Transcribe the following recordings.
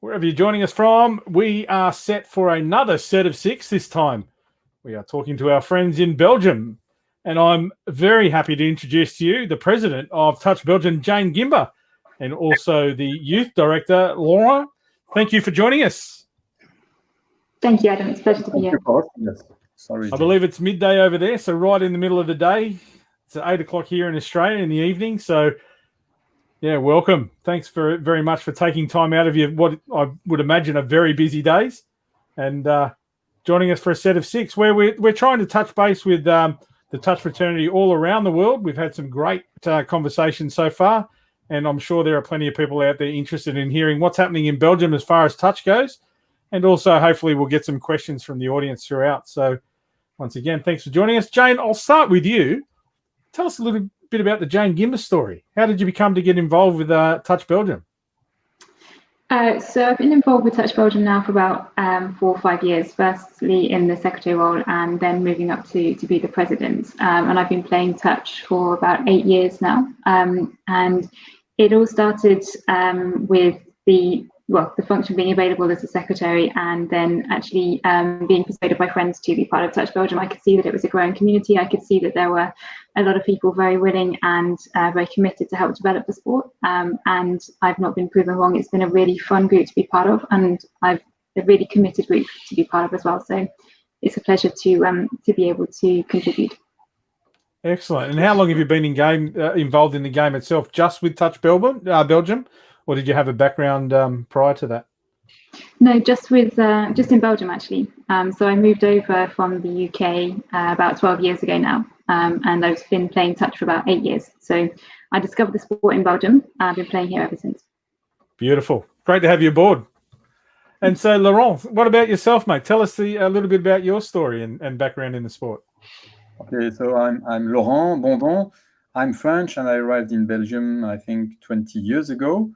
Wherever you're joining us from, we are set for another set of six this time. We are talking to our friends in Belgium, and I'm very happy to introduce to you the president of Touch Belgium, Jane Gimber, and also the youth director, Laurent. Thank you for joining us. Thank you, Adam. It's a pleasure to be here. Yes. Sorry, I believe it's midday over there, so right in the middle of the day. It's at 8 o'clock here in Australia in the evening, so yeah, welcome. Thanks very much for taking time out of your, what I would imagine, are very busy days, and joining us for a set of six where we're trying to touch base with the touch fraternity all around the world. We've had some great conversations so far, and I'm sure there are plenty of people out there interested in hearing what's happening in Belgium as far as touch goes, and also hopefully we'll get some questions from the audience throughout. So once again, thanks for joining us. Jane, I'll start with you. Tell us a little bit about the Jane Gimber story. How did you become to get involved with Touch Belgium? So I've been involved with Touch Belgium now for about 4 or 5 years, firstly in the secretary role and then moving up to be the president. And I've been playing touch for about 8 years now. And it all started with the function being available as a secretary, and then actually being persuaded by friends to be part of Touch Belgium. I could see that it was a growing community. I could see that there were a lot of people very willing and very committed to help develop the sport. And I've not been proven wrong. It's been a really fun group to be part of, and I've a really committed group to be part of as well. So it's a pleasure to be able to contribute. Excellent. And how long have you been involved in the game itself? Just with Touch Belgium? Or did you have a background prior to that? No, just in Belgium actually. So I moved over from the UK about 12 years ago now, and I've been playing touch for about 8 years. So I discovered the sport in Belgium. I've been playing here ever since. Beautiful, great to have you aboard. And so, Laurent, what about yourself, mate? Tell us a little bit about your story and background in the sport. Okay, so I'm Laurent Bondon. I'm French, and I arrived in Belgium, I think, 20 years ago.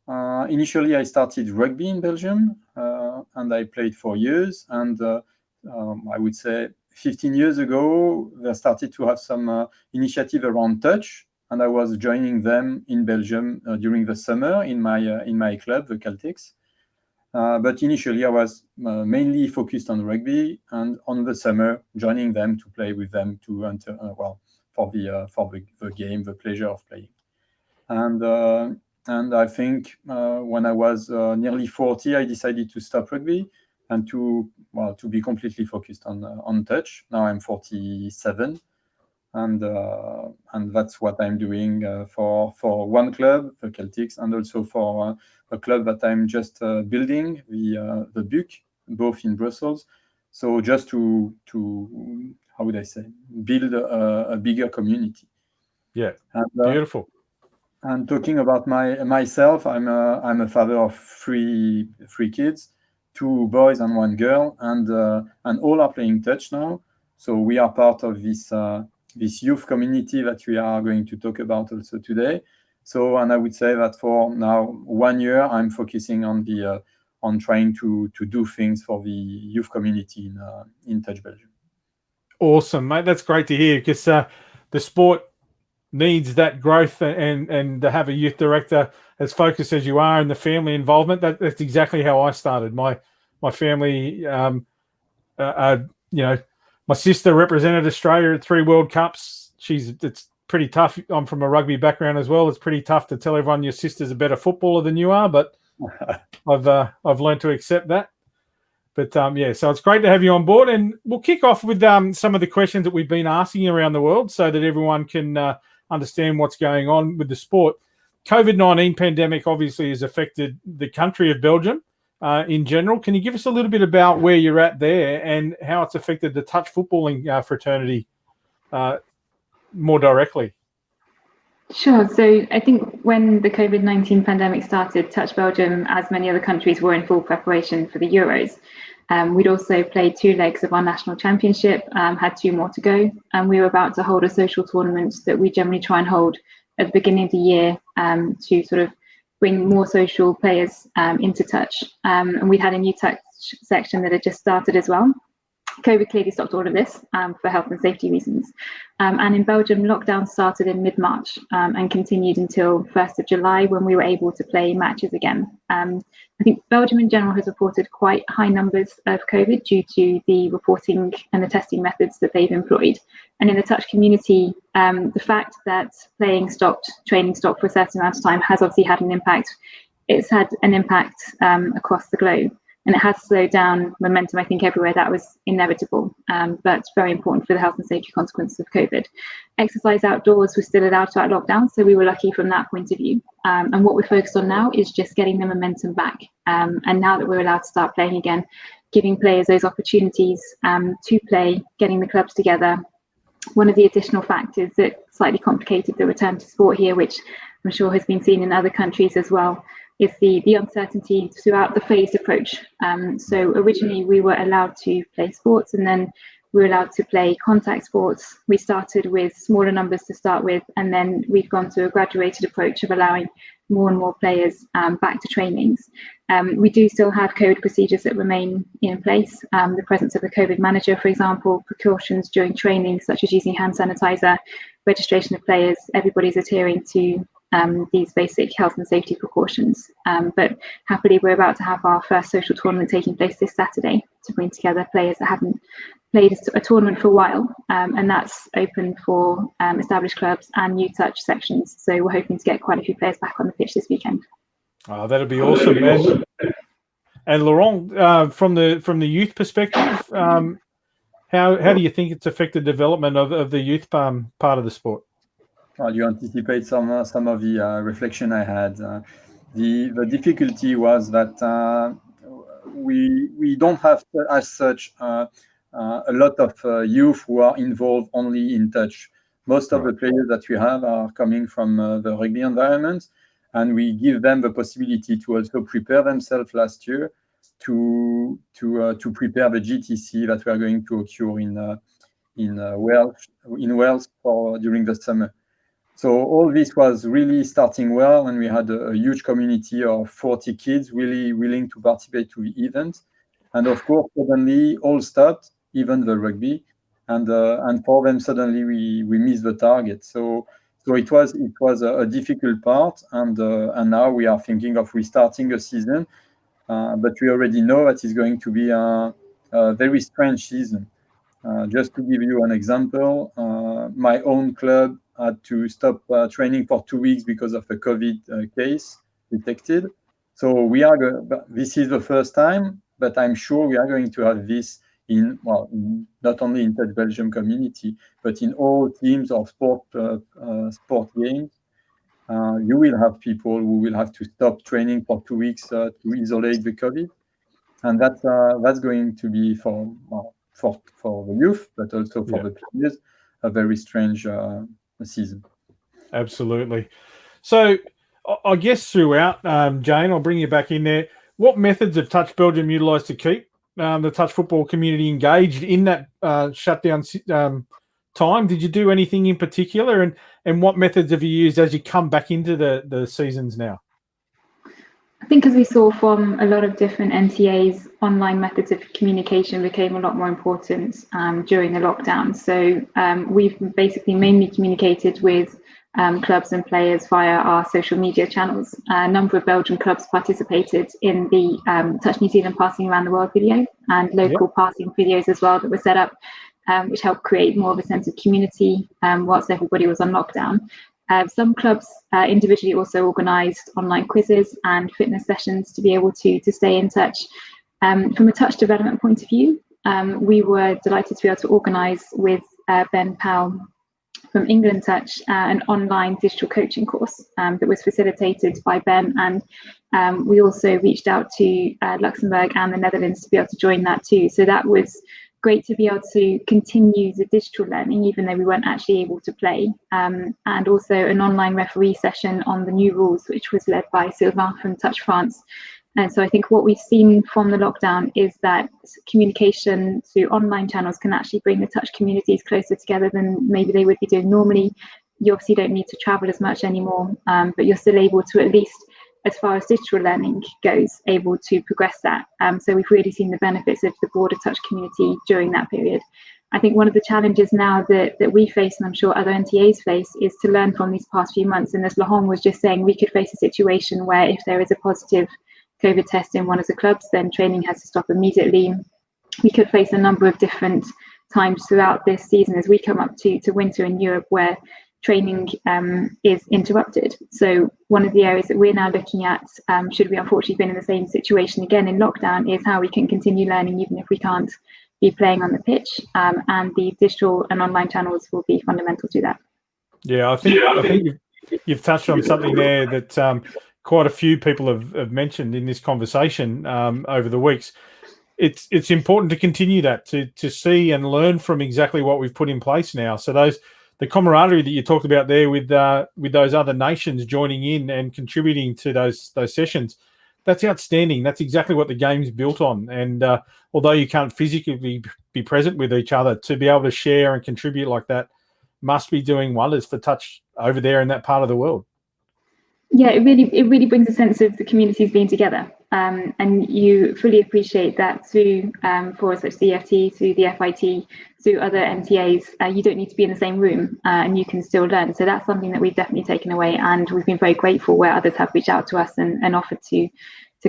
Initially, I started rugby in Belgium, and I played for years. And I would say 15 years ago, they started to have some initiative around touch, and I was joining them in Belgium during the summer in my club, the Celtics. But initially, I was mainly focused on rugby, and on the summer, joining them to play with them for the game, the pleasure of playing. And I think when I was nearly 40, I decided to stop rugby and to be completely focused on touch. Now I'm 47, and that's what I'm doing for one club, the Celtics, and also for a club that I'm just building, the BUC, both in Brussels. So just to how would I say, build a bigger community. Yeah, beautiful. And talking about myself, I'm a father of three kids, 2 boys and 1 girl, and all are playing touch now. So we are part of this youth community that we are going to talk about also today. So, and I would say that for now 1 year, I'm focusing on trying to do things for the youth community in Touch Belgium. Awesome, mate. That's great to hear, because the sport needs that growth, and to have a youth director as focused as you are, and the family involvement. That's exactly how I started. My family, my sister represented Australia at 3 World Cups. It's pretty tough. I'm from a rugby background as well. It's pretty tough to tell everyone your sister's a better footballer than you are, but I've learned to accept that. But so it's great to have you on board, and we'll kick off with some of the questions that we've been asking around the world, so that everyone can understand what's going on with the sport. COVID-19 pandemic obviously has affected the country of Belgium in general. Can you give us a little bit about where you're at there and how it's affected the touch footballing fraternity more directly? Sure. So I think when the COVID-19 pandemic started, Touch Belgium, as many other countries, were in full preparation for the Euros. We'd also played 2 legs of our national championship, had 2 more to go, and we were about to hold a social tournament that we generally try and hold at the beginning of the year to sort of bring more social players into touch. And we had a new touch section that had just started as well. COVID clearly stopped all of this for health and safety reasons. And in Belgium, lockdown started in mid-March and continued until 1st of July, when we were able to play matches again. I think Belgium in general has reported quite high numbers of COVID due to the reporting and the testing methods that they've employed. And in the touch community, the fact that playing stopped, training stopped for a certain amount of time has obviously had an impact. It's had an impact across the globe. And it has slowed down momentum, I think, everywhere. That was inevitable, but very important for the health and safety consequences of COVID. Exercise outdoors was still allowed throughout lockdown, so we were lucky from that point of view. And what we're focused on now is just getting the momentum back. And now that we're allowed to start playing again, giving players those opportunities to play, getting the clubs together. One of the additional factors that slightly complicated the return to sport here, which I'm sure has been seen in other countries as well, is the uncertainty throughout the phased approach. So originally we were allowed to play sports, and then we were allowed to play contact sports. We started with smaller numbers to start with, and then we've gone to a graduated approach of allowing more and more players back to trainings. We do still have COVID procedures that remain in place. The presence of a COVID manager, for example, precautions during training, such as using hand sanitizer, registration of players, everybody's adhering to these basic health and safety precautions. But happily, we're about to have our first social tournament taking place this Saturday to bring together players that haven't played a tournament for a while, and that's open for established clubs and new touch sections. So we're hoping to get quite a few players back on the pitch this weekend. Oh, that'll be awesome. And Laurent, from the youth perspective, how do you think it's affected development of the youth part of the sport? Well, you anticipate some of the reflection I had. The difficulty was that we don't have as such a lot of youth who are involved only in touch. Most of the players that we have are coming from the rugby environment, and we give them the possibility to also prepare themselves last year to prepare the GTC that we are going to occur in Wales during the summer. So all this was really starting well, and we had a huge community of 40 kids really willing to participate to the event. And of course, suddenly all stopped, even the rugby, and for them suddenly we missed the target. So it was a difficult part, and now we are thinking of restarting a season, but we already know that it's going to be a very strange season. Just to give you an example, my own club had to stop training for 2 weeks because of a COVID case detected. So this is the first time, but I'm sure we are going to have this not only in Touch Belgium community, but in all teams of sport games. You will have people who will have to stop training for 2 weeks to isolate the COVID, and that's going to be for the youth, but also for the players, a very strange season. Absolutely. So I guess throughout, Jane, I'll bring you back in there. What methods have Touch Belgium utilised to keep the touch football community engaged in that shutdown time? Did you do anything in particular, and what methods have you used as you come back into the seasons now? I think, as we saw from a lot of different NTAs, online methods of communication became a lot more important during the lockdown. So we've basically mainly communicated with clubs and players via our social media channels. A number of Belgian clubs participated in the Touch New Zealand Passing Around the World video, and local passing videos as well that were set up, which helped create more of a sense of community whilst everybody was on lockdown. Some clubs individually also organised online quizzes and fitness sessions to be able to stay in touch. From a touch development point of view, we were delighted to be able to organise with Ben Powell from England Touch an online digital coaching course that was facilitated by Ben, and we also reached out to Luxembourg and the Netherlands to be able to join that too. So that was great to be able to continue the digital learning, even though we weren't actually able to play, and also an online referee session on the new rules, which was led by Sylvain from Touch France. And so I think what we've seen from the lockdown is that communication through online channels can actually bring the touch communities closer together than maybe they would be doing normally. You obviously don't need to travel as much anymore, but you're still able to at least as far as digital learning goes, able to progress that. So we've really seen the benefits of the broader Touch community during that period. I think one of the challenges now that we face, and I'm sure other NTAs face, is to learn from these past few months. And as Laurent was just saying, we could face a situation where if there is a positive COVID test in one of the clubs, then training has to stop immediately. We could face a number of different times throughout this season as we come up to winter in Europe where training is interrupted. So one of the areas that we're now looking at, should we unfortunately been in the same situation again in lockdown, is how we can continue learning even if we can't be playing on the pitch, and the digital and online channels will be fundamental to that. Yeah, I think you've touched on something there that quite a few people have mentioned in this conversation over the weeks. It's important to continue that, to see and learn from exactly what we've put in place now. So the camaraderie that you talked about there with those other nations joining in and contributing to those sessions, that's outstanding. That's exactly what the game's built on. And although you can't physically be present with each other, to be able to share and contribute like that must be doing wonders for Touch over there in that part of the world. Yeah, it really brings a sense of the communities being together, and you fully appreciate that through forums such as the EFT, through the FIT, through other MTAs. You don't need to be in the same room, and you can still learn. So that's something that we've definitely taken away, and we've been very grateful where others have reached out to us and offered to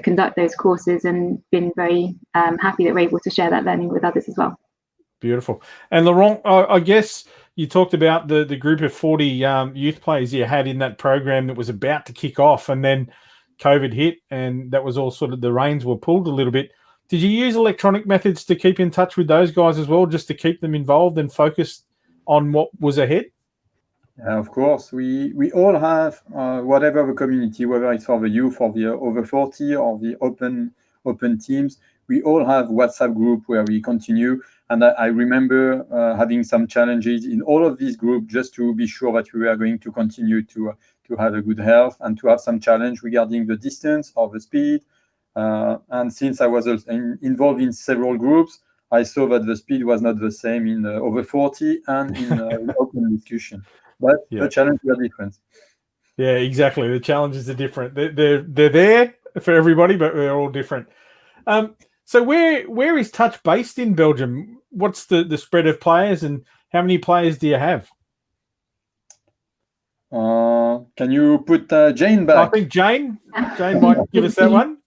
conduct those courses, and been very happy that we're able to share that learning with others as well. Beautiful. And Laurent, I guess you talked about the group of 40 youth players you had in that program that was about to kick off, and then COVID hit, and that was all sort of, the reins were pulled a little bit. Did you use electronic methods to keep in touch with those guys as well, just to keep them involved and focused on what was ahead? Yeah, of course. We all have, whatever the community, whether it's for the youth or the over 40 or the open teams, we all have WhatsApp group where we continue. And I remember having some challenges in all of these groups just to be sure that we were going to continue to have a good health and to have some challenge regarding the distance or the speed. And since I was involved in several groups, I saw that the speed was not the same in over 40 and in open discussion. But the challenges are different. Yeah, exactly. The challenges are different. They're there for everybody, but they're all different. So where is Touch based in Belgium? What's the spread of players, and how many players do you have? Can you put Jane back? I think Jane might give us that one.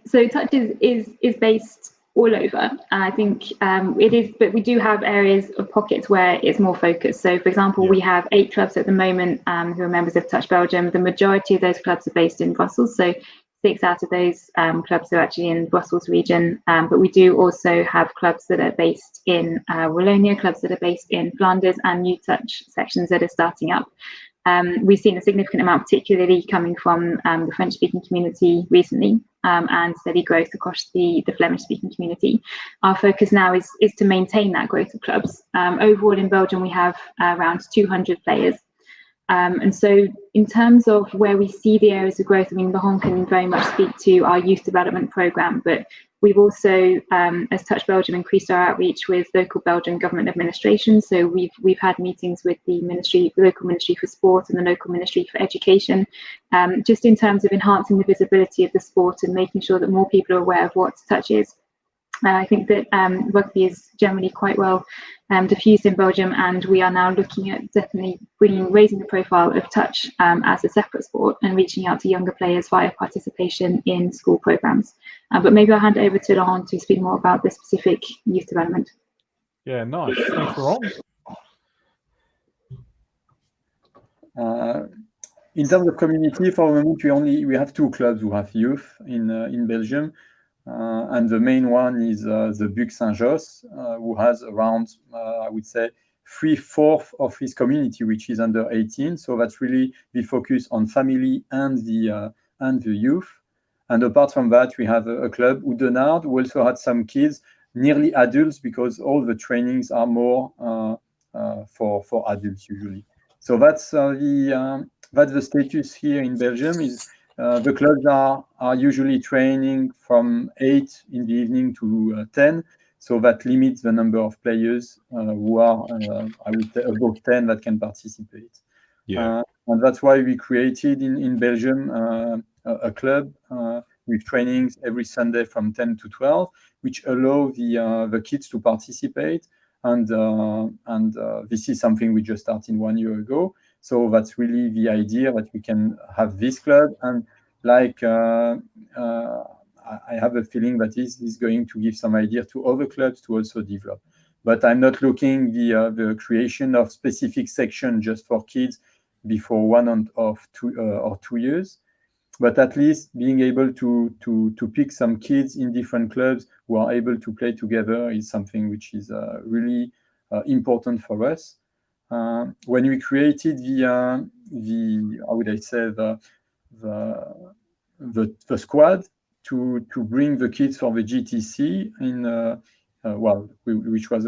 So Touch is based all over, and I think it is, but we do have areas of pockets where it's more focused. So for example, we have 8 clubs at the moment who are members of Touch Belgium. The majority of those clubs are based in Brussels, so 6 out of those clubs are actually in Brussels region, but we do also have clubs that are based in Wallonia, clubs that are based in Flanders, and new Touch sections that are starting up. We've seen a significant amount, particularly coming from the French-speaking community recently, and steady growth across the Flemish-speaking community. Our focus now is to maintain that growth of clubs. Overall in Belgium, we have around 200 players. And so in terms of where we see the areas of growth, I mean, Laurent can very much speak to our youth development programme, but we've also, as Touch Belgium, increased our outreach with local Belgian government administration. So we've had meetings with the local Ministry for Sport and the local Ministry for Education, just in terms of enhancing the visibility of the sport and making sure that more people are aware of what Touch is. I think that rugby is generally quite well diffused in Belgium, and we are now looking at definitely raising the profile of Touch as a separate sport and reaching out to younger players via participation in school programs. But maybe I'll hand it over to Laurent to speak more about the specific youth development. Yeah, nice. Thanks, Laurent. In terms of community, for the moment, we have 2 clubs who have youth in Belgium. And the main one is the Buc Saint-Josse, who has around, I would say, 3/4 of his community, which is under 18. So that's really the focus on family and the youth. And apart from that, we have a club, Oudenarde, who also had some kids, nearly adults, because all the trainings are more for adults usually. So that's the status here in Belgium. Is the clubs are usually training from 8 in the evening to 10, so that limits the number of players who are, I would say, above 10 that can participate. And that's why we created in Belgium a club with trainings every Sunday from 10 to 12, which allow the kids to participate. And this is something we just started 1 year ago. So that's really the idea, that we can have this club. And like I have a feeling that this is going to give some idea to other clubs to also develop. But I'm not looking the creation of specific section just for kids before 1 or 2 years. But at least being able to pick some kids in different clubs who are able to play together is something which is really important for us. When we created the how would I say, the squad to bring the kids for the GTC which was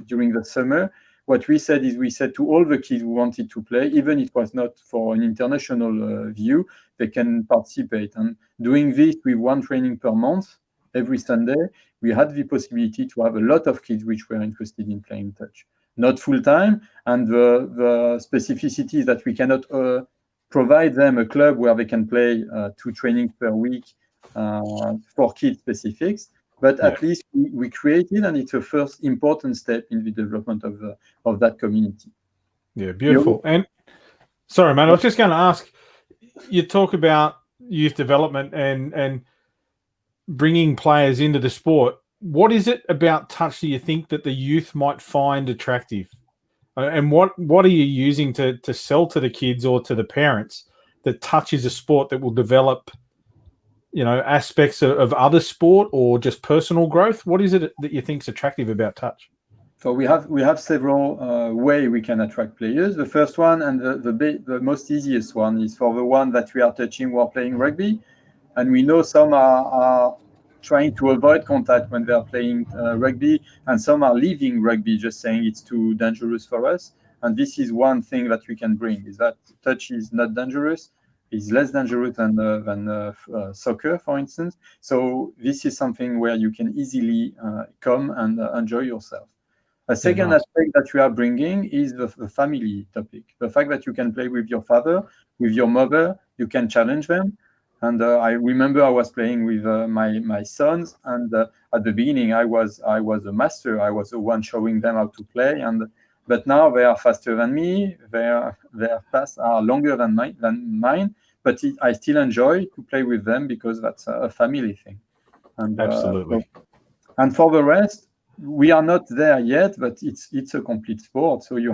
during the summer, what we said is, we said to all the kids who wanted to play, even if it was not for an international view, they can participate. And doing this with one training per month, every Sunday, we had the possibility to have a lot of kids which were interested in playing touch. Not full time, and the specificity is that we cannot provide them a club where they can play 2 trainings per week for kids specifics. But at least we created, and it's a first important step in the development of that community. Yeah, beautiful. And sorry, man, I was just going to ask, you talk about youth development and bringing players into the sport. What is it about touch do you think that the youth might find attractive? And what are you using to sell to the kids or to the parents that touch is a sport that will develop, aspects of other sport or just personal growth? What is it that you think is attractive about touch? So we have several ways we can attract players. The first one, and the most easiest one, is for the one that we are touching who are playing rugby. And we know some are trying to avoid contact when they are playing rugby, and some are leaving rugby just saying it's too dangerous for us. And this is one thing that we can bring, is that touch is not dangerous. Is less dangerous than soccer, for instance. So this is something where you can easily come and enjoy yourself. A second aspect that we are bringing is the family topic. The fact that you can play with your father, with your mother, you can challenge them. And I remember I was playing with my sons, and at the beginning I was a master. I was the one showing them how to play, but now they are faster than me. Their paths are longer than mine. But I still enjoy to play with them because that's a family thing. And absolutely. And for the rest, we are not there yet, but it's a complete sport. So you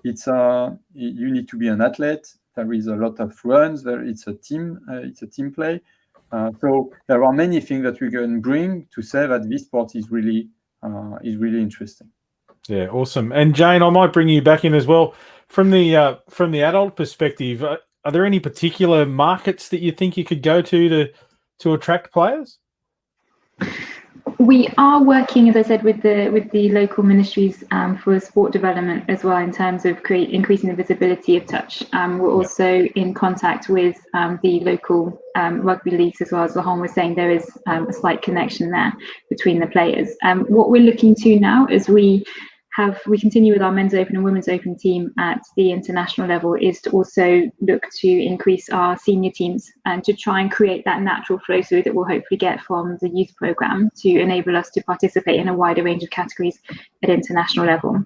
need to be an athlete. There is a lot of runs. It's a team play. So there are many things that we can bring to say that this sport is really interesting. Yeah, awesome. And Jane, I might bring you back in as well from the adult perspective. Are there any particular markets that you think you could go to attract players? We are working, as I said, with the local ministries for sport development as well, in terms of increasing the visibility of touch. We're also in contact with the local rugby leagues as well. As Laurent was saying, there is a slight connection there between the players. What we're looking to now is we continue with our men's open and women's open team at the international level, is to also look to increase our senior teams and to try and create that natural flow through that we'll hopefully get from the youth program to enable us to participate in a wider range of categories at international level.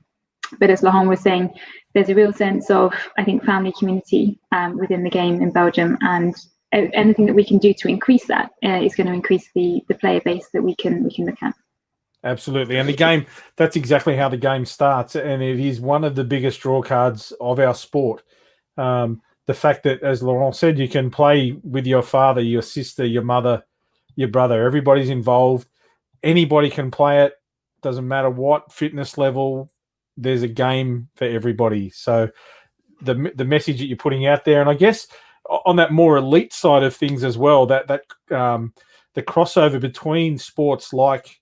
But as Laurent was saying, there's a real sense of, I think, family community within the game in Belgium, and anything that we can do to increase that is going to increase the player base that we can look at. Absolutely. And the game, that's exactly how the game starts. And it is one of the biggest draw cards of our sport. The fact that, as Laurent said, you can play with your father, your sister, your mother, your brother. Everybody's involved. Anybody can play it. Doesn't matter what fitness level. There's a game for everybody. So the message that you're putting out there, and I guess on that more elite side of things as well, that the crossover between sports like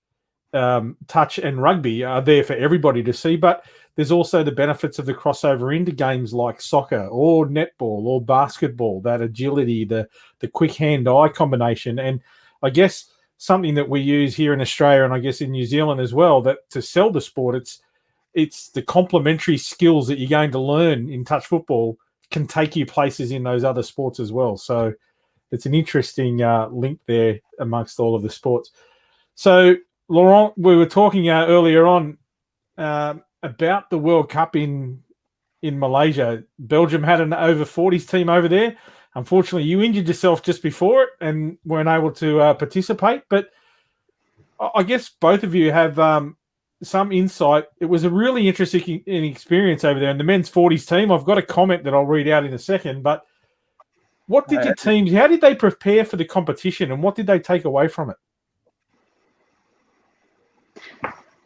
touch and rugby are there for everybody to see, but there's also the benefits of the crossover into games like soccer or netball or basketball, that agility, the quick hand-eye combination. And I guess something that we use here in Australia and I guess in New Zealand as well, that to sell the sport, it's the complementary skills that you're going to learn in touch football can take you places in those other sports as well. So it's an interesting link there amongst all of the sports. So, Laurent, we were talking earlier on about the World Cup in Malaysia. Belgium had an over 40s team over there. Unfortunately, you injured yourself just before it and weren't able to participate. But I guess both of you have some insight. It was a really interesting experience over there. And the men's 40s team, I've got a comment that I'll read out in a second. But what did your teams, how did they prepare for the competition and what did they take away from it?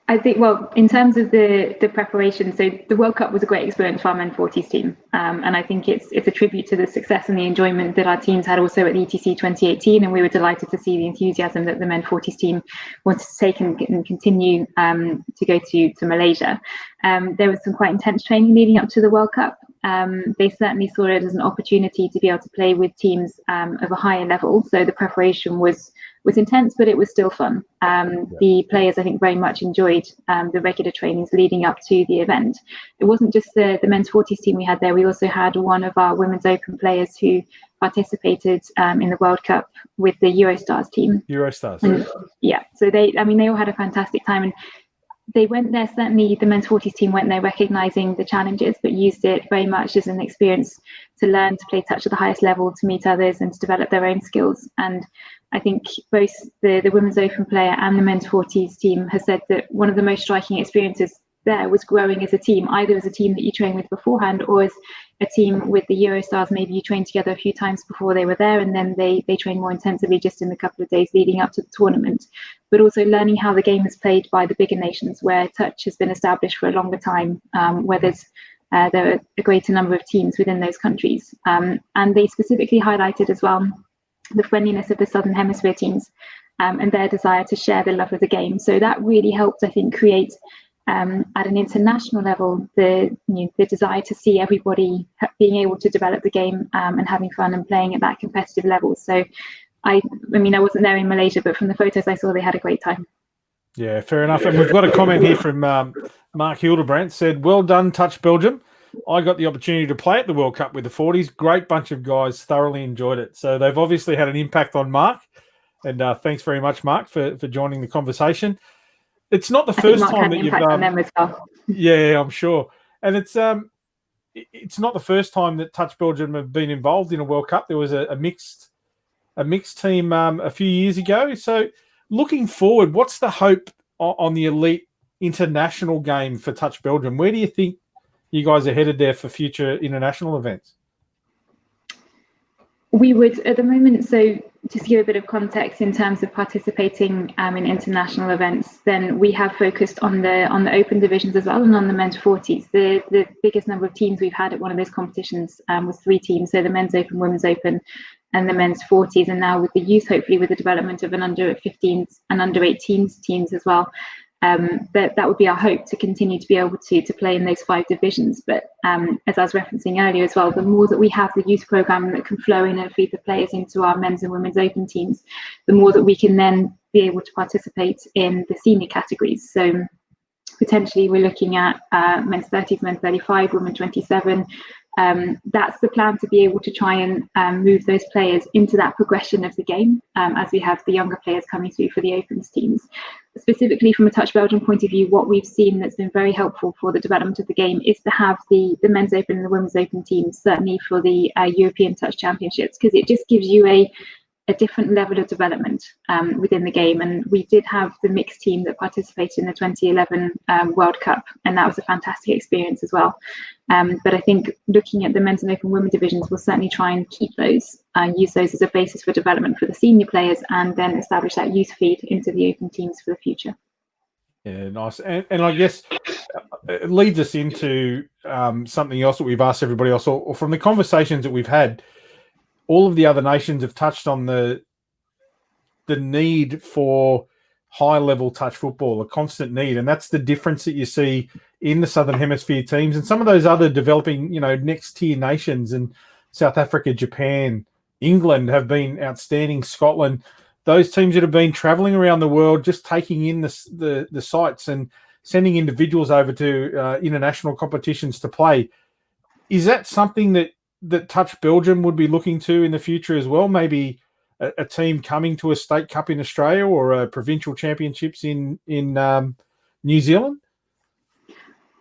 I think, well, in terms of the preparation, so the World Cup was a great experience for our men 40s team. And I think it's a tribute to the success and the enjoyment that our teams had also at the ETC 2018. And we were delighted to see the enthusiasm that the men 40s team wanted to take and continue to go to Malaysia. There was some quite intense training leading up to the World Cup. They certainly saw it as an opportunity to be able to play with teams of a higher level. So the preparation was intense, but it was still fun. The players, I think, very much enjoyed the regular trainings leading up to the event. It wasn't just the men's 40s team we had there. We also had one of our women's open players who participated in the World Cup with the Eurostars team. Eurostars. Yeah, so they all had a fantastic time. And they went there, certainly the men's 40s team went there recognizing the challenges, but used it very much as an experience to learn to play touch at the highest level, to meet others and to develop their own skills. And I think both the women's open player and the men's 40s team has said that one of the most striking experiences there was growing as a team, either as a team that you train with beforehand or as a team with the Eurostars. Maybe you trained together a few times before they were there and then they train more intensively just in the couple of days leading up to the tournament. But also learning how the game is played by the bigger nations where touch has been established for a longer time, where there are a greater number of teams within those countries. And they specifically highlighted as well the friendliness of the Southern Hemisphere teams and their desire to share the love of the game. So that really helped, I think, create at an international level the desire to see everybody being able to develop the game and having fun and playing at that competitive level. So I mean, I wasn't there in Malaysia, but from the photos I saw, they had a great time. Yeah, fair enough. And we've got a comment here from Mark Hildebrandt, said, well done, Touch Belgium. I got the opportunity to play at the World Cup with the 40s. Great bunch of guys, thoroughly enjoyed it. So they've obviously had an impact on Mark. And thanks very much, Mark, for joining the conversation. It's not the first time that you've on them as well. Yeah, I'm sure. And it's not the first time that Touch Belgium have been involved in a World Cup. There was a mixed team a few years ago. So looking forward, what's the hope on the elite international game for Touch Belgium? Where do you think you guys are headed there for future international events? We would, at the moment, so just to give a bit of context in terms of participating in international events, then we have focused on the open divisions as well and on the men's 40s. The biggest number of teams we've had at one of those competitions was 3 teams, so the men's open, women's open, and the men's 40s, and now with the youth, hopefully with the development of an under 15s and under 18s teams as well. That would be our hope, to continue to be able to play in those 5 divisions. But as I was referencing earlier as well, the more that we have the youth program that can flow in and feed the players into our men's and women's open teams, the more that we can then be able to participate in the senior categories. So potentially we're looking at men's 30s, men's 35, women 27. That's the plan, to be able to try and move those players into that progression of the game as we have the younger players coming through for the Opens teams. Specifically from a Touch Belgium point of view, what we've seen that's been very helpful for the development of the game is to have the men's open and the women's open teams, certainly for the European Touch Championships, because it just gives you a different level of development within the game. And we did have the mixed team that participated in the 2011 World Cup, and that was a fantastic experience as well. But I think looking at the men's and open women divisions, we'll certainly try and keep those, use those as a basis for development for the senior players, and then establish that youth feed into the open teams for the future. Yeah, nice. And I guess it leads us into something else that we've asked everybody else, or from the conversations that we've had, all of the other nations have touched on the need for high-level touch football, a constant need, and that's the difference that you see in the Southern Hemisphere teams and some of those other developing, next-tier nations. And South Africa, Japan, England have been outstanding. Scotland, those teams that have been travelling around the world, just taking in the sights and sending individuals over to international competitions to play. Is that something that Touch Belgium would be looking to in the future as well? Maybe a team coming to a state cup in Australia or provincial championships in New Zealand?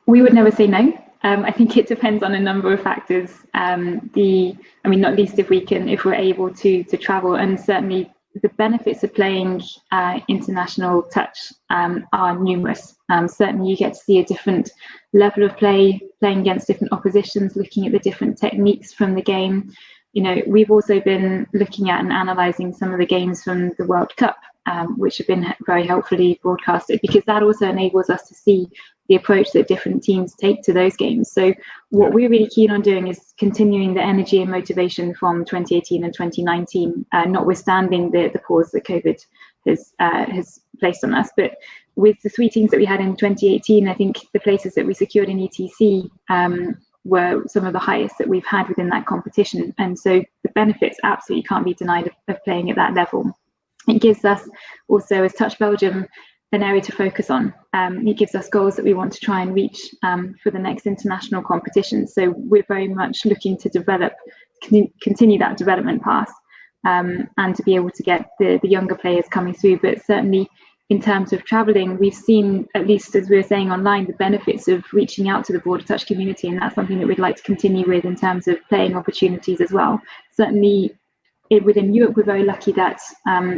We would never say no. I think it depends on a number of factors. Not least if we're able to travel, and certainly the benefits of playing international touch are numerous. Certainly you get to see a different level of play, playing against different oppositions, looking at the different techniques from the game. We've also been looking at and analysing some of the games from the World Cup, which have been very helpfully broadcasted, because that also enables us to see the approach that different teams take to those games. So what we're really keen on doing is continuing the energy and motivation from 2018 and 2019, notwithstanding the pause that COVID has placed on us. But with the 3 teams that we had in 2018, I think the places that we secured in ETC were some of the highest that we've had within that competition. And so the benefits absolutely can't be denied of playing at that level. It gives us also, as Touch Belgium, an area to focus on. It gives us goals that we want to try and reach for the next international competition. So we're very much looking to continue that development path, and to be able to get the younger players coming through. But certainly in terms of traveling, we've seen, at least as we were saying online, the benefits of reaching out to the broader touch community, and that's something that we'd like to continue with in terms of playing opportunities as well. Certainly within Europe, we're very lucky that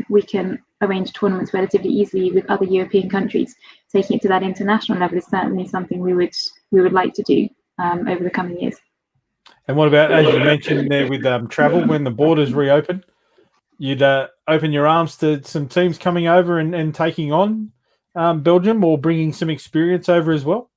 we can arrange tournaments relatively easily with other European countries. Taking it to that international level is certainly something we would like to do over the coming years. And what about, as you mentioned there, with travel, when the borders reopen, you'd open your arms to some teams coming over and taking on Belgium, or bringing some experience over as well?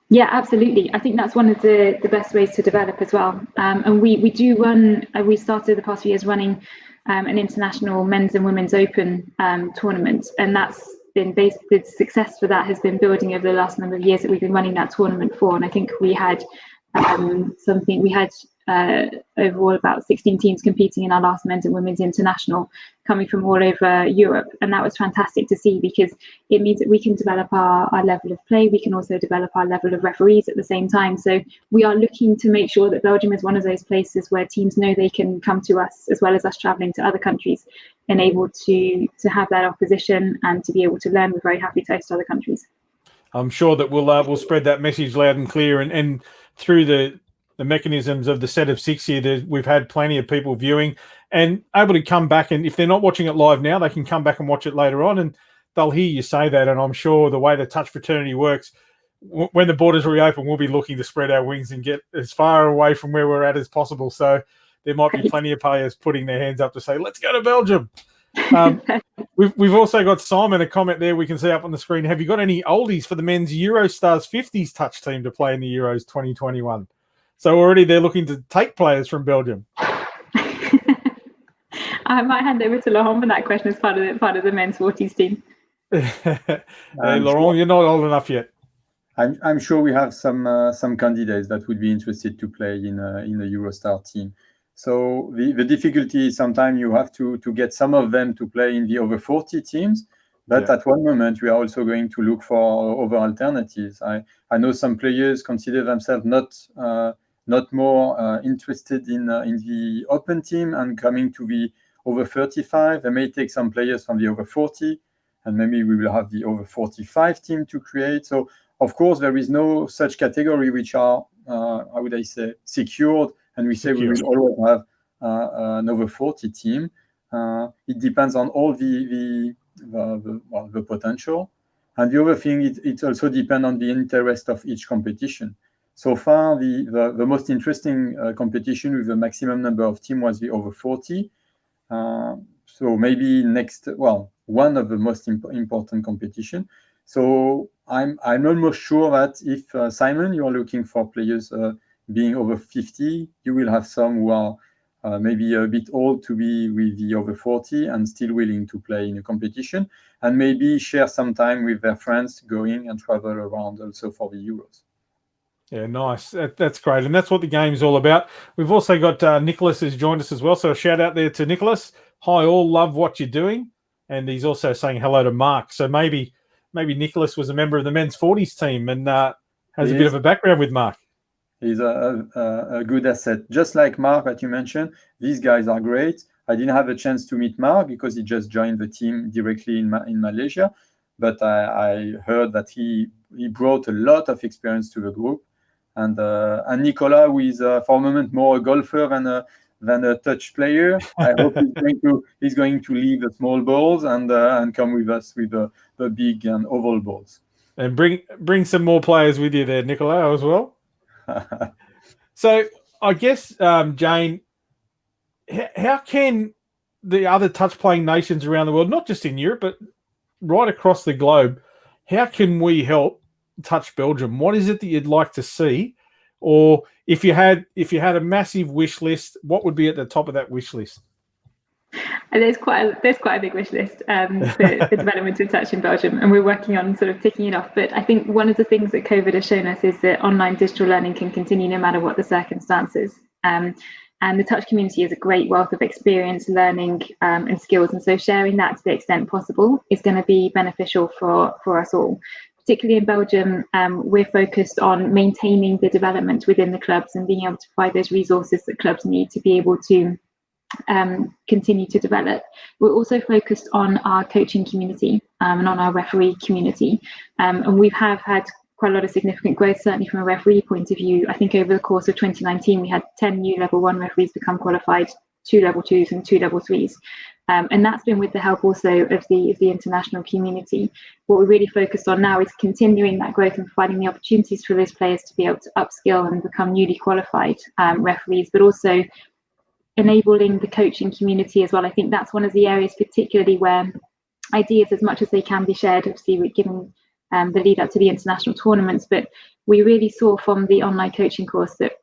Yeah, absolutely. I think that's one of the best ways to develop as well. And we do run, we started the past few years running an international men's and women's open tournament. And that's been the success for that has been building over the last number of years that we've been running that tournament for. And I think we had overall about 16 teams competing in our last men's and women's international, coming from all over Europe. And that was fantastic to see, because it means that we can develop our level of play. We can also develop our level of referees at the same time. So we are looking to make sure that Belgium is one of those places where teams know they can come to us, as well as us traveling to other countries, and able to have that opposition and to be able to learn. We're very happy to host other countries. I'm sure that we'll spread that message loud and clear, and through the mechanisms of the set of 6 here, we've had plenty of people viewing and able to come back, and if they're not watching it live now, they can come back and watch it later on, and they'll hear you say that. And I'm sure the way the touch fraternity works, when the borders reopen, we'll be looking to spread our wings and get as far away from where we're at as possible. So there might be plenty of players putting their hands up to say, let's go to Belgium. We've also got Simon, a comment there we can see up on the screen. Have you got any oldies for the men's Eurostars 50s touch team to play in the Euros 2021? So already they're looking to take players from Belgium. I might hand over to Laurent for that question as part of the men's 40s team. Hey, Laurent, you're not old enough yet. I'm sure we have some candidates that would be interested to play in the Eurostar team. So the difficulty is sometimes you have to get some of them to play in the over 40 teams. But at one moment, we are also going to look for other alternatives. I know some players consider themselves not more interested in the open team and coming to the over 35. They may take some players from the over 40, and maybe we will have the over 45 team to create. So, of course, there is no such category which are, how would I say, secured, and we say we will always have an over 40 team. It depends on all the potential. And the other thing, it also depends on the interest of each competition. So far, the most interesting competition with the maximum number of teams was the over 40. So maybe one of the most important competition. So I'm almost sure that if Simon, you are looking for players being over 50, you will have some who are maybe a bit old to be with the over 40 and still willing to play in a competition, and maybe share some time with their friends going and travel around also for the Euros. Yeah, nice. That's great. And that's what the game's all about. We've also got Nicholas has joined us as well. So a shout out there to Nicholas. Hi, all. Love what you're doing. And he's also saying hello to Mark. So maybe maybe Nicholas was a member of the men's 40s team and has a bit of a background with Mark. He's a good asset. Just like Mark that you mentioned, these guys are great. I didn't have a chance to meet Mark because he just joined the team directly in Malaysia, but I heard that he brought a lot of experience to the group. And Nicola, who is for a moment more a golfer than a touch player, I hope he's going to leave the small balls and come with us with the big and oval balls. And bring some more players with you there, Nicola, as well. So I guess, Jane, how can the other touch-playing nations around the world, not just in Europe, but right across the globe, how can we help Touch Belgium? What is it that you'd like to see? Or if you had a massive wish list, what would be at the top of that wish list? There's quite a big wish list for the development of touch in Belgium, and we're working on sort of ticking it off. But I think one of the things that COVID has shown us is that online digital learning can continue no matter what the circumstances. And the touch community is a great wealth of experience, learning, and skills. And so sharing that to the extent possible is going to be beneficial for us all. Particularly in Belgium, we're focused on maintaining the development within the clubs and being able to provide those resources that clubs need to be able to continue to develop. We're also focused on our coaching community and on our referee community. And we have had quite a lot of significant growth, certainly from a referee point of view. I think over the course of 2019, we had 10 new level 1 referees become qualified, 2 level 2s and 2 level 3s. And that's been with the help also of the international community. What we're really focused on now is continuing that growth and providing the opportunities for those players to be able to upskill and become newly qualified referees, but also enabling the coaching community as well. I think that's one of the areas particularly where ideas, as much as they can be shared, obviously we're given the lead up to the international tournaments, but we really saw from the online coaching course that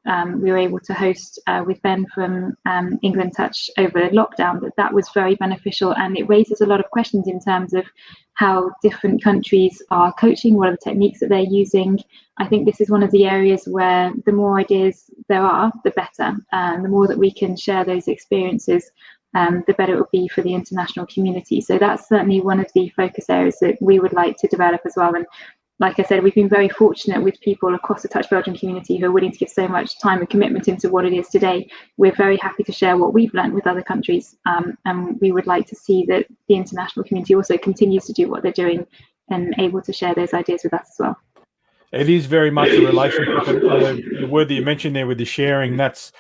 we were able to host with Ben from England Touch over lockdown, that was very beneficial, and it raises a lot of questions in terms of how different countries are coaching, what are the techniques that they're using. I think this is one of the areas where the more ideas there are, the better, and the more that we can share those experiences, the better it will be for the international community. So that's certainly one of the focus areas that we would like to develop as well. And like I said, we've been very fortunate with people across the Touch Belgium community who are willing to give so much time and commitment into what it is today. We're very happy to share what we've learned with other countries, and we would like to see that the international community also continues to do what they're doing and able to share those ideas with us as well. It is very much a relationship. The word that you mentioned there with the sharing, that's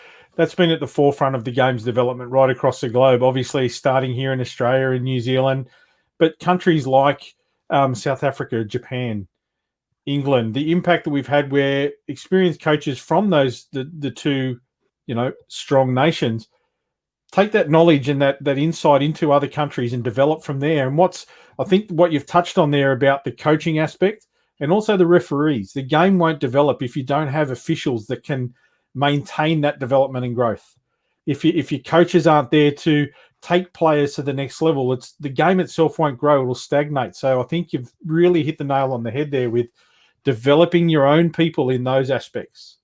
been at the forefront of the game's development right across the globe, obviously starting here in Australia and New Zealand, but countries like South Africa, Japan, England, the impact that we've had where experienced coaches from the two, strong nations take that knowledge and that insight into other countries and develop from there. And I think what you've touched on there about the coaching aspect and also the referees, the game won't develop if you don't have officials that can maintain that development and growth. If your coaches aren't there to take players to the next level, the game itself won't grow, it'll stagnate. So I think you've really hit the nail on the head there with developing your own people in those aspects.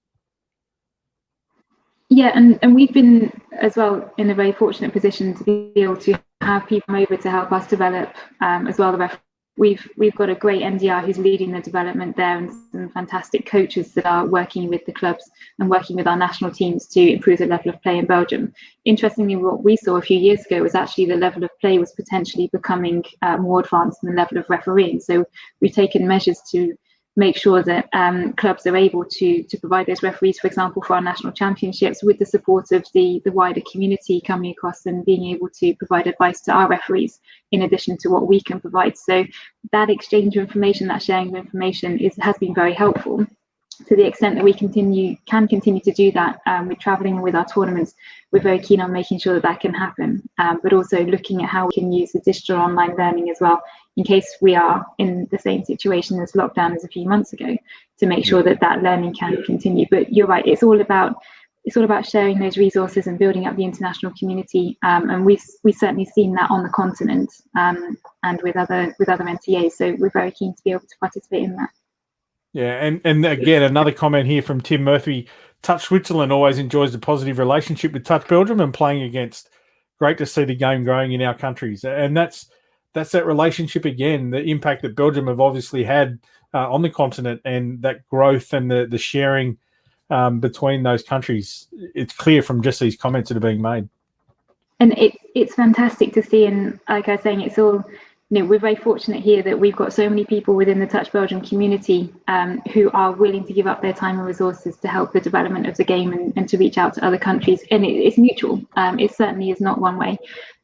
Yeah, and we've been as well in a very fortunate position to be able to have people over to help us develop as well. We've got a great NDR who's leading the development there, and some fantastic coaches that are working with the clubs and working with our national teams to improve the level of play in Belgium. Interestingly, what we saw a few years ago was actually the level of play was potentially becoming more advanced than the level of refereeing. So we've taken measures to make sure that clubs are able to provide those referees, for example, for our national championships, with the support of the wider community coming across and being able to provide advice to our referees in addition to what we can provide. So that exchange of information, that sharing of information has been very helpful. To the extent that we can continue to do that, with traveling with our tournaments, we're very keen on making sure that can happen, but also looking at how we can use the digital online learning as well, in case we are in the same situation as lockdown as a few months ago, to make sure that learning can continue. But you're right, it's all about sharing those resources and building up the international community, and we've certainly seen that on the continent, and with other NTAs. So we're very keen to be able to participate in that. Yeah, and again, another comment here from Tim Murphy. Touch Switzerland always enjoys a positive relationship with Touch Belgium and playing against. Great to see the game growing in our countries. And that's that's that relationship again, the impact that Belgium have obviously had on the continent, and that growth and the sharing between those countries. It's clear from just these comments that are being made. And it's fantastic to see, and like I was saying, it's all, we're very fortunate here that we've got so many people within the Touch Belgium community who are willing to give up their time and resources to help the development of the game and to reach out to other countries. And it's mutual. It certainly is not one way.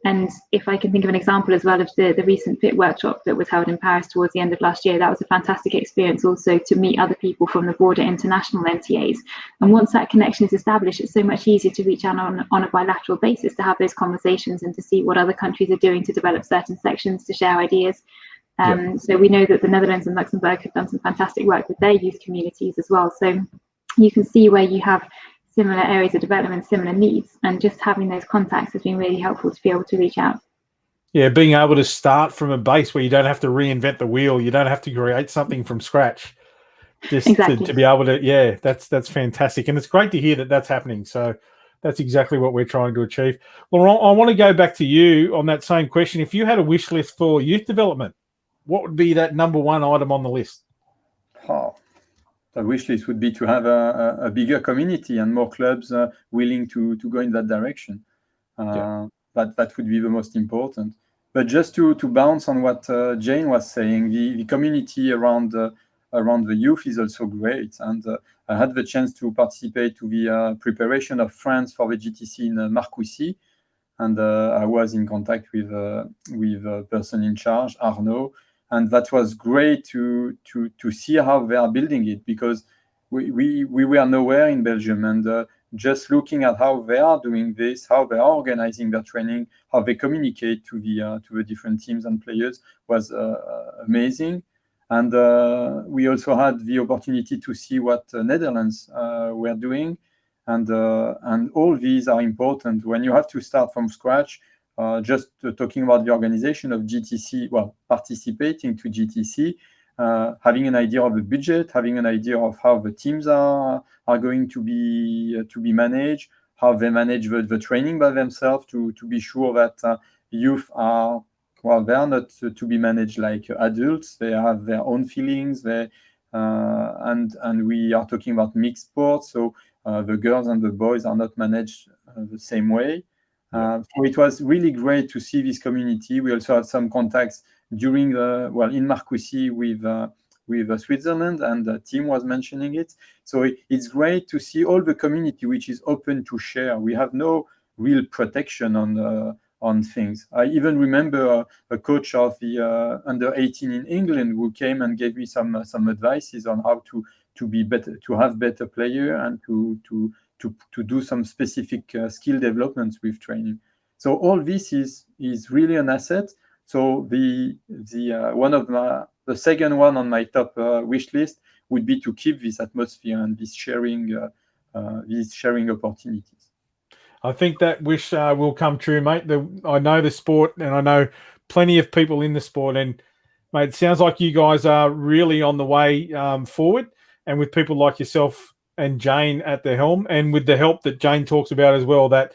And if I can think of an example as well of the recent FIT workshop that was held in Paris towards the end of last year, that was a fantastic experience also to meet other people from the broader international NTAs. And once that connection is established, it's so much easier to reach out on a bilateral basis to have those conversations and to see what other countries are doing to develop certain sections, to share ideas. So we know that the Netherlands and Luxembourg have done some fantastic work with their youth communities as well. So you can see where you have similar areas of development, similar needs, and just having those contacts has been really helpful to be able to reach out. Yeah, being able to start from a base where you don't have to reinvent the wheel, you don't have to create something from scratch. Just exactly. to be able to, that's fantastic. And it's great to hear that that's happening. So that's exactly what we're trying to achieve. Laurent, I want to go back to you on that same question. If you had a wish list for youth development, what would be that number one item on the list? The wish list would be to have a bigger community and more clubs willing to go in that direction. That would be the most important. But just to bounce on what Jane was saying, the community around the youth is also great. And I had the chance to participate to the preparation of France for the GTC in Marcoussis. And I was in contact with a person in charge, Arnaud. And that was great to see how they are building it, because we were nowhere in Belgium, and just looking at how they are doing this, how they are organizing their training, how they communicate to the different teams and players was amazing. And we also had the opportunity to see what Netherlands were doing, and all these are important when you have to start from scratch. Just talking about the organization of GTC, participating to GTC, having an idea of the budget, having an idea of how the teams are going to be managed, how they manage the training by themselves, to be sure that youth are, they are not to be managed like adults. They have their own feelings. And we are talking about mixed sports, so the girls and the boys are not managed the same way. So it was really great to see this community. We also had some contacts during in Marcoussis with Switzerland, and the team was mentioning it. So it's great to see all the community which is open to share. We have no real protection on things. I even remember a coach of the under 18 in England who came and gave me some advices on how to be better, to have better player, and to do some specific skill developments with training. So all this is really an asset. So the second one on my top wish list would be to keep this atmosphere and these sharing opportunities. I think that wish will come true, mate. I know the sport, and I know plenty of people in the sport, and mate, it sounds like you guys are really on the way forward, and with people like yourself and Jane at the helm, and with the help that Jane talks about as well, that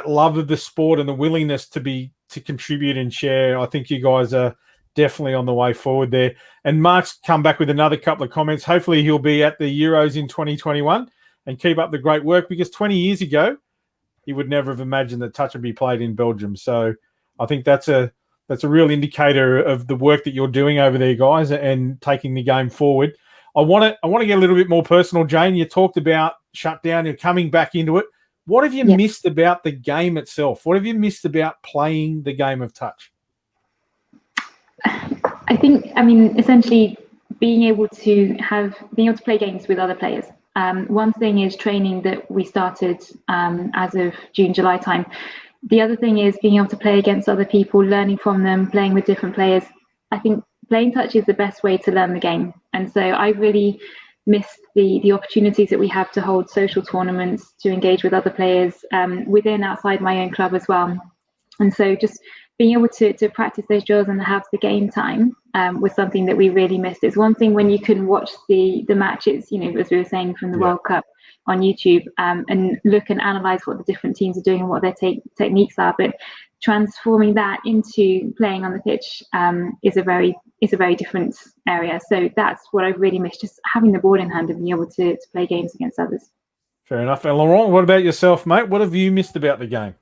love of the sport and the willingness to contribute and share. I think you guys are definitely on the way forward there. And Mark's come back with another couple of comments. Hopefully he'll be at the Euros in 2021 and keep up the great work, because 20 years ago, he would never have imagined that touch would be played in Belgium. So I think that's a real indicator of the work that you're doing over there, guys, and taking the game forward. I want to get a little bit more personal, Jane. You talked about shutdown. You're coming back into it. What have you missed about the game itself? What have you missed about playing the game of touch? I mean, essentially being able to play games with other players. One thing is training that we started as of June, July time. The other thing is being able to play against other people, learning from them, playing with different players. I think playing touch is the best way to learn the game. And so I really missed the opportunities that we have to hold social tournaments, to engage with other players within, outside my own club as well. And so just being able to practice those drills and have the game time was something that we really missed. It's one thing when you can watch the matches, as we were saying, from the World Cup, on YouTube and look and analyze what the different teams are doing and what their techniques are. But transforming that into playing on the pitch is a very different area. So that's what I've really missed, just having the ball in hand and being able to play games against others. Fair enough. And Laurent, what about yourself, mate? What have you missed about the game?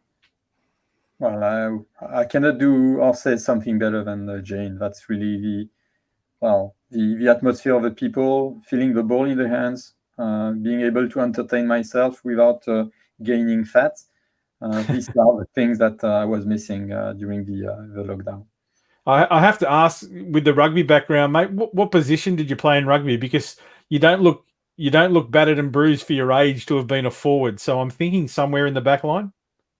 Well, I cannot do or say something better than Jane. That's really the atmosphere of the people, feeling the ball in the hands, being able to entertain myself without gaining fat. These are the things that I was missing during the lockdown. I have to ask, with the rugby background, mate, what position did you play in rugby? Because you don't look battered and bruised for your age to have been a forward. So I'm thinking somewhere in the back line.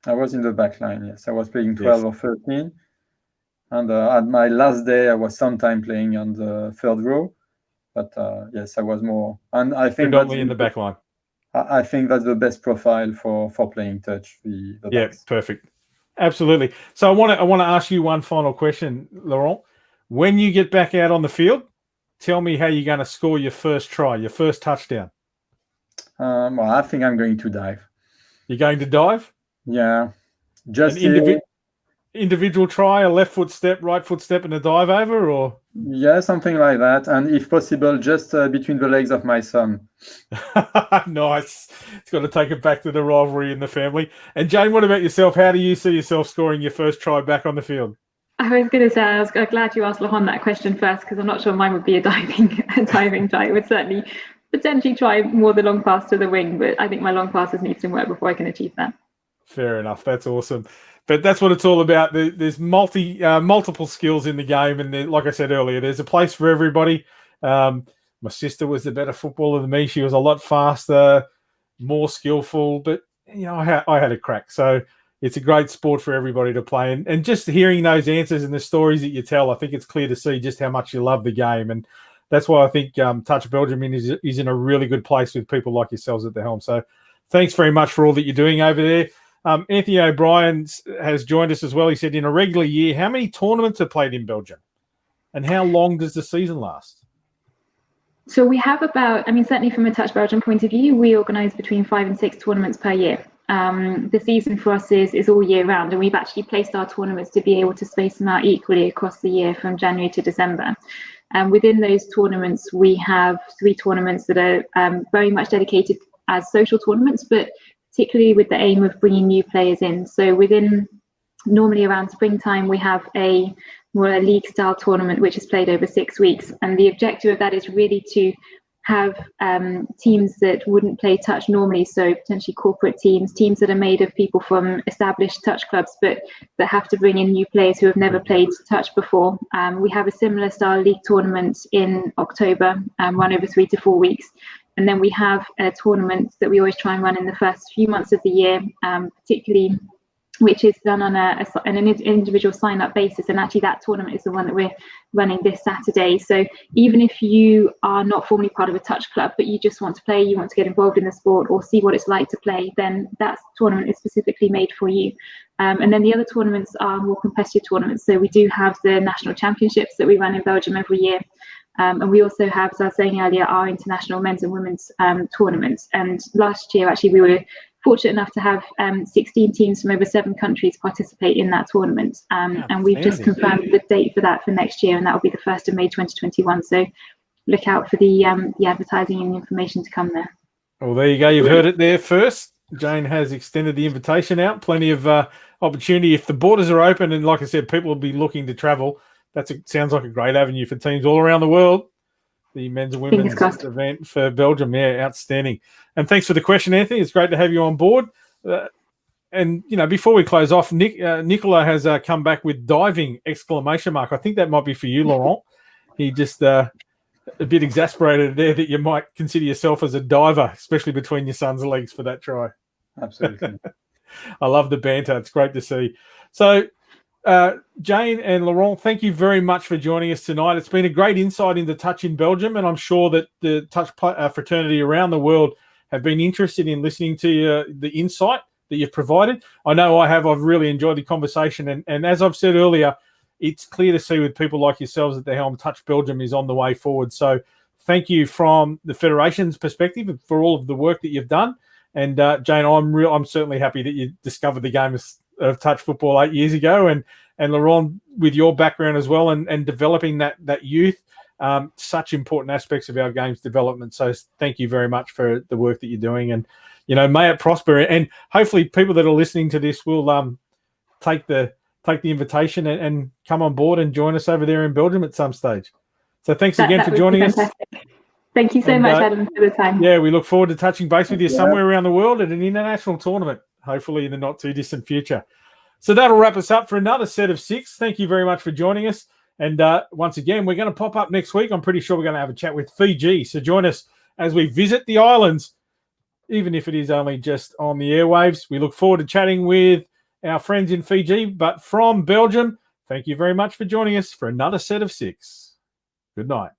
I was in the back line, yes. I was playing 12 or 13. And at my last day, I was sometime playing on the third row. But yes, I was more. And I think predominantly in the back line. I think that's the best profile for playing touch. The backs. Perfect. Absolutely. So I want to ask you one final question, Laurent. When you get back out on the field, tell me how you're going to score your first try, your first touchdown. Well, I think I'm going to dive. You're going to dive? Yeah. Just individual try, a left foot step, right foot step, and a dive over, or? Yeah, something like that. And if possible, just between the legs of my son. Nice. It's got to take it back to the rivalry in the family. And Jane, what about yourself? How do you see yourself scoring your first try back on the field? I was going to say, I was glad you asked Laurent that question first, because I'm not sure mine would be a diving try. It would certainly potentially try more the long pass to the wing, but I think my long passes need some work before I can achieve that. Fair enough. That's awesome. But that's what it's all about. There's multiple skills in the game, and like I said earlier, there's a place for everybody. My sister was the better footballer than me. She was a lot faster, more skillful, but I had a crack. So it's a great sport for everybody to play. And just hearing those answers and the stories that you tell, I think it's clear to see just how much you love the game. And that's why I think Touch Belgium is in a really good place with people like yourselves at the helm. So thanks very much for all that you're doing over there. Anthony O'Brien has joined us as well. He said, in a regular year, how many tournaments are played in Belgium? And how long does the season last? So we have certainly from a Touch Belgium point of view, we organise between 5 and 6 tournaments per year. The season for us is all year round, and we've actually placed our tournaments to be able to space them out equally across the year from January to December. And within those tournaments, we have 3 tournaments that are very much dedicated as social tournaments, but particularly with the aim of bringing new players in. So normally around springtime, we have a more league style tournament, which is played over 6 weeks. And the objective of that is really to have teams that wouldn't play touch normally. So potentially corporate teams that are made of people from established touch clubs, but that have to bring in new players who have never played touch before. We have a similar style league tournament in October, run over 3 to 4 weeks. And then we have a tournament that we always try and run in the first few months of the year, particularly, which is done on an individual sign-up basis. And actually that tournament is the one that we're running this Saturday. So even if you are not formally part of a touch club, but you just want to play, you want to get involved in the sport or see what it's like to play, then that tournament is specifically made for you. And then the other tournaments are more competitive tournaments. So we do have the national championships that we run in Belgium every year. And we also have, as I was saying earlier, our international men's and women's tournaments. And last year, actually, we were fortunate enough to have 16 teams from over 7 countries participate in that tournament. And we've just confirmed the date for that for next year, and that will be the 1st of May 2021. So look out for the advertising and information to come there. Well, there you go. You've heard it there first. Jane has extended the invitation out. Plenty of opportunity. If the borders are open, and like I said, people will be looking to travel, sounds like a great avenue for teams all around the world. The men's and women's event for Belgium. Yeah, outstanding. And thanks for the question, Anthony. It's great to have you on board. And, before we close off, Nicola has come back with diving ! I think that might be for you, Laurent. He just a bit exasperated there that you might consider yourself as a diver, especially between your son's legs for that try. Absolutely. I love the banter. It's great to see. So, Jane and Laurent, thank you very much for joining us tonight. It's been a great insight into touch in Belgium, and I'm sure that the touch fraternity around the world have been interested in listening to the insight that you've provided. I know I have. I've really enjoyed the conversation, and as I've said earlier, it's clear to see with people like yourselves at the helm, Touch Belgium is on the way forward. So thank you from the Federation's perspective for all of the work that you've done. And Jane, I'm certainly happy that you discovered the game of touch football 8 years ago, and Laurent, with your background as well, and developing that youth, such important aspects of our game's development. So thank you very much for the work that you're doing, and may it prosper. And hopefully, people that are listening to this will take the invitation and come on board and join us over there in Belgium at some stage. So thanks again for joining us. Thank you so much, Adam, for the time. Yeah, we look forward to touching base with you somewhere around the world at an international tournament, hopefully in the not too distant future. So that'll wrap us up for another set of 6. Thank you very much for joining us. And once again, we're going to pop up next week. I'm pretty sure we're going to have a chat with Fiji. So join us as we visit the islands, even if it is only just on the airwaves. We look forward to chatting with our friends in Fiji, but from Belgium. Thank you very much for joining us for another set of 6. Good night.